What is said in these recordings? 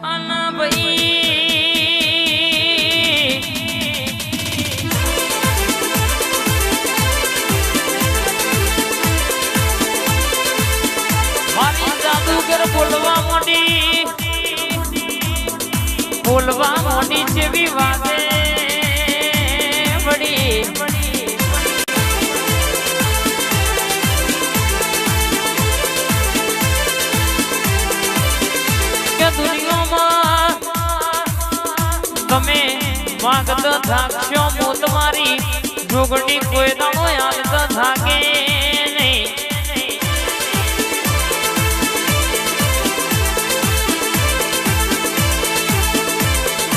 આના ભાઈ મારી જાદુગર બોલવા મોડી જેવી વાગે બડી કે દુનિયામાં તમે માગત થાકશો હું તમારી જોગણી કોઈ દાડો યાદ થાકે નહીં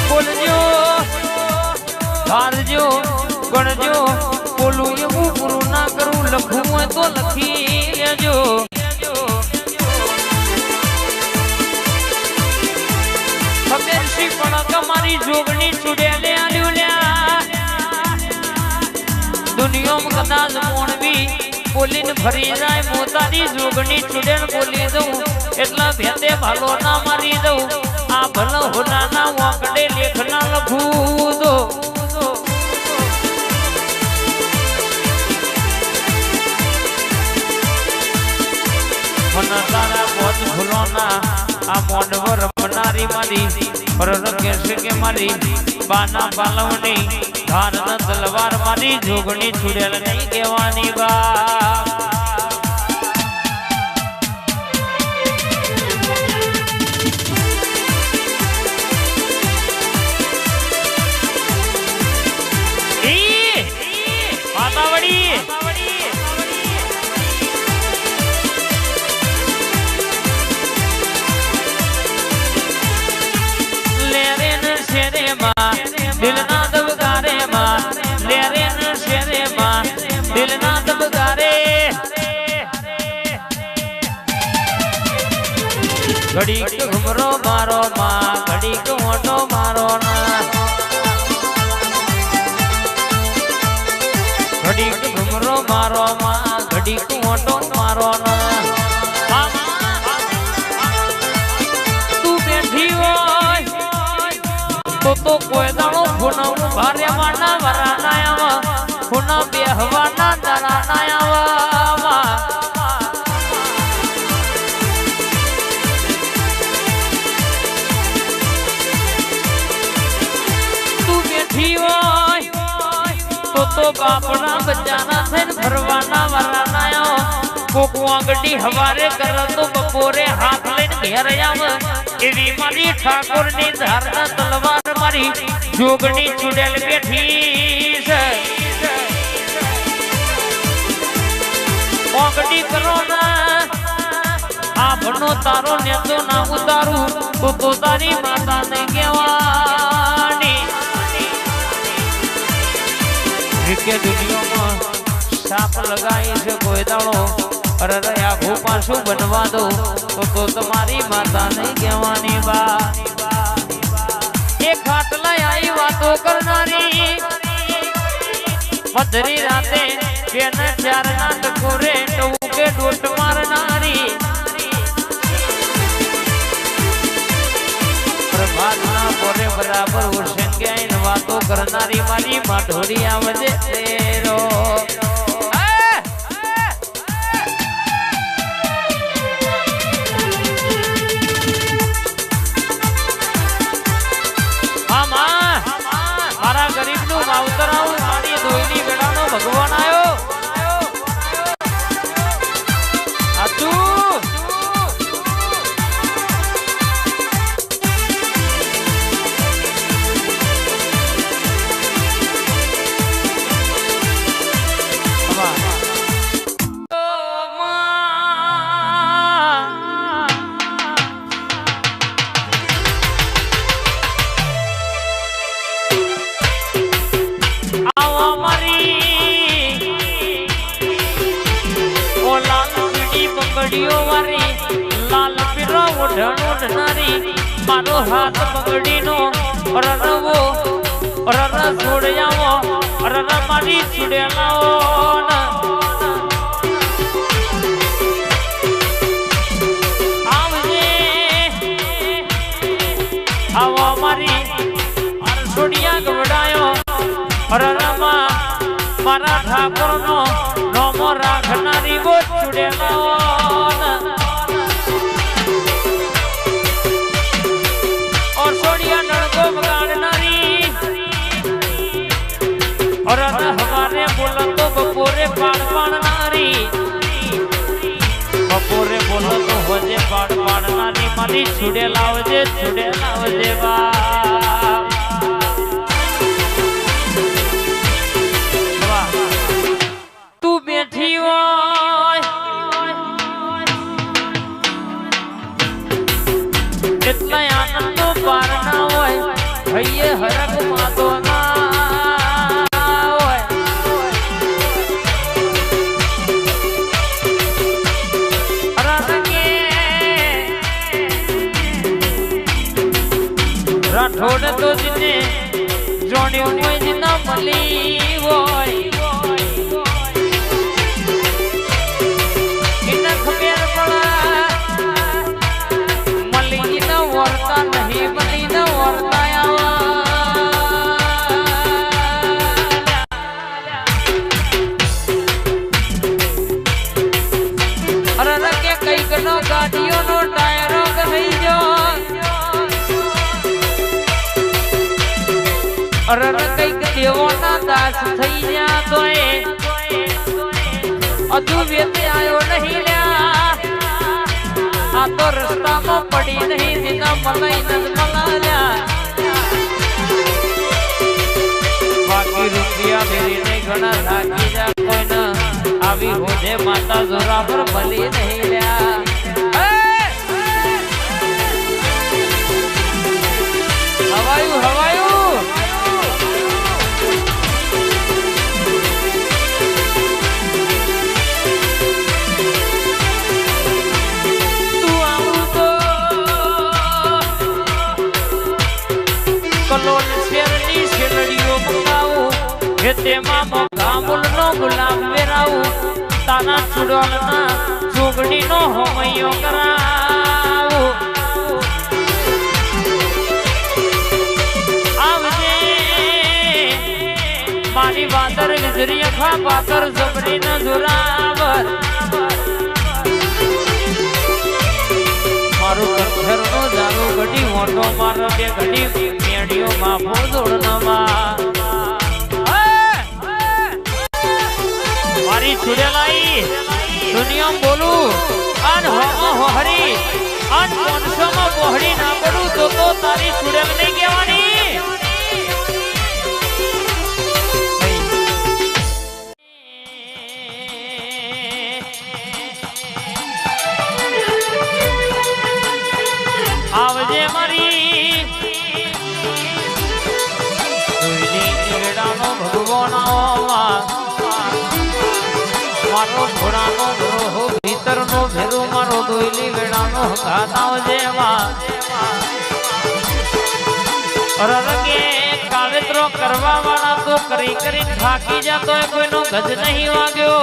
બોલજો ધારજો ગણજો બોલું એવું પૂરું ના કરું લખવું હોય તો લખી લેજો ખબર શી પણ તમારી જોગણી ચૂડેલે આલ્યું લ્યા દુનિયામાં કદાચ મોણવી બોલીને ફરી જાય મોતાની જોગણી ચૂડેલ બોલી દઉં એટલા ભેતે ભાલો ના મારી દઉં આ ભલો હોનાના વાંકડે લેખના લખું દો મને તારા બોધ ભૂલોના આ મોડવર બનારી મારી પરર કહેશે કે મારી બાના પાલવની ધારના તલવાર મારી જોગણી છૂડેલ નહીં કહેવાની બા દિલના દબગારે માં લેરે ન શેરે માં દિલના દબગારે ઘડીક ઘુમરો મારો માં ઘડીક ઓટો મારો ના ઘડીક ઘુમરો મારો માં ઘડીક ઓટો મારો ના તું બેઠી હોય તો કોઈ દાડો ફૂના ભારે વાના વરાના આવા ફૂના બેહવાના દરાના આવા તું બેઠી હોય તો બાપના બચ્ચાના થઈને ફરવાના વરાના આવા કોક વાંગડી હવારે કર તો બપોરે હાથ લઈને ઘેર આવે એવી મારી ઠાકોરની ધારના તલવાર મારી જોગણી ચૂડેલ બેઠી છે વાંગડી કરો ના આ ભણો તારો નેતો ના ઉતારું તો તારી માતાને કહેવાની કે દુનિયામાં સાપ લગાઈ છે કોઈ દાડો અરે આઘું પાછું બનવા દો તો તમારી માતા નહીં કહેવાની બા એ ખાટલા આવી વાતો કરનારી મધરી રાતે બેન ચાર ના ટકોરે ટુકે ડોટ મારનારી પ્રભાતના પોરે બરાબર ઉર્ષણ આઈને વાતો કરનારી મારી માઢોરી આવજે તેરો મારા ગરીબ નું માવતર આવું મારી દોઈની વેળાનો ભગવાન આવ્યો લાલ પીરો ઓઢણ ઓઢનારી મારો હાથ પગડીનો રરવો રર છોડ્યાવો રર મારી છોડેલાઓ રણમાં મારા ઠાકોરનો નોમો રાખનારી વો ચુડેલા ઓસોડિયા નળકો વગાડનારી રન હવારે બોલો તો બપોરે પાડ પાડનારી બપોરે બોલો તો હોજે પાડ પાડનારી મારી છૂડે લાવજે વાહ તું બેઠી હોય એટલા આનંદ તો પાર ના હોય હૈયે હરક માતો ના રાઠોડ તો જીને જોણ્યું હોય જીના મળી હોય એના ખબર પડા મળી ન વર્તા નહીં મળી ન વર્તા અરે કે કઈક નો ગાડીઓનો ટાયરો કહી જો અરે કઈક દેવોના દાસ થઈ ગયા તોય હજુ વેતે આવ્યો નહીં લ્યા આ તો રસ્તામાં પડી નહીં દીના મલાઈ ન મલાલ્યા બાકી રૂપિયા મેરીને ઘણા થાકી જા કોઈને આવી હોજે માતા જોરા પર ભલી નહીં લ્યા હવાયું કલોલ શેરની શેરડીઓ મંગાવું તેમાં મોગા મૂલનો ગુલાબ વેરાવું તાના ચુડોલના ચોગડીનો હોમૈયો કરાવું આવજે મારી વાતર વિજરી અખા પાતર જબરી ન જોરાવર મારું પથ્થરનો જાલો ઘડી મોટો મારો બે ઘડી મેડીઓ માં ભોદોડનામાં મારી છુડેલાઈ દુનિયા બોલું અન હો હરી અન 500 માં બોહડી ના પડું તો તારી છુડેલ નહીં કહેવાની આવજે મારી વેડાનો ભગવાન મારો ઘોડાનો ગ્રોહ ભીતરનો ભેરો મારો દોયલી વેડાનો હકાત આવજે અરરકે કાવેત્રો કરવા વાળા તો કરી થાકી જતો કોઈનો ગજ નહીં વાગ્યો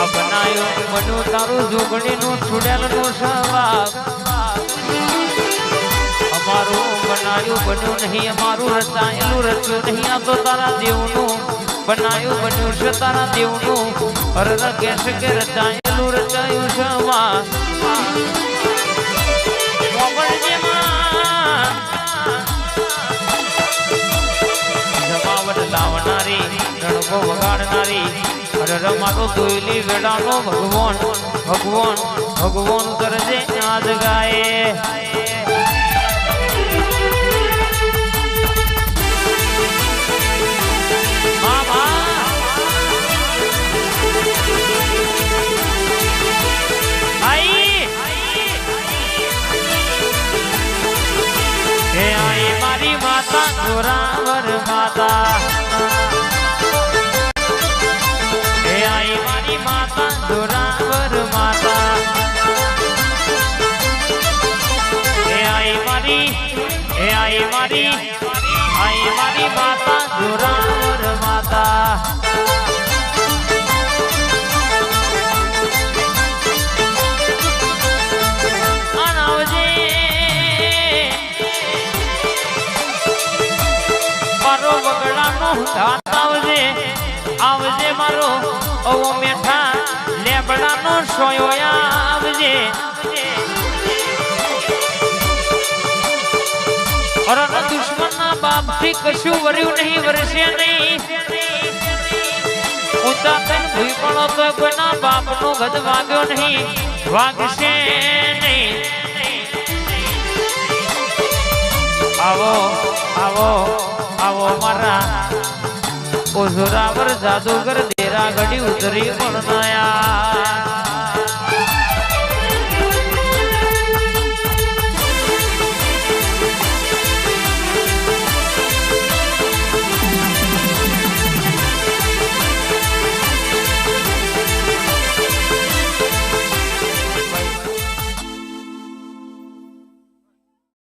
બનાયો બન્યું તારું જોગણીનું છોડેલનું સવાગ અમારું બનાયું બન્યું નહીં અમારું રચાયેલું રચ્યું નહીં આ તો તારા દેવનું બનાયું બન્યું છે તારા દેવનું અરર કેશ કે રચાયેલું રચાયું સવાગ જમાવટ લાવનારી રણકો વગાડનારી મારો દોયલી વેડાનો ભગવાન કરજે આજ ગાય મારી માતા જોરાવર માતા જોરાવર માતા આઈ મારી માતા જોરાવર માતા પાપડાનો સોયો આવજે અરે દુશ્મનના બાપથી કશું વર્યું નહીં વરસે નહીં ઊંચા થઈને ભૂઈ પડો તો કોઈના બાપનો ગજ વાગ્યો નહીં વાગશે નહીં આવો આવો આવો મારા ઓઝરાવર જાદુગર દેરા ઘડી ઉતરી પણ નયા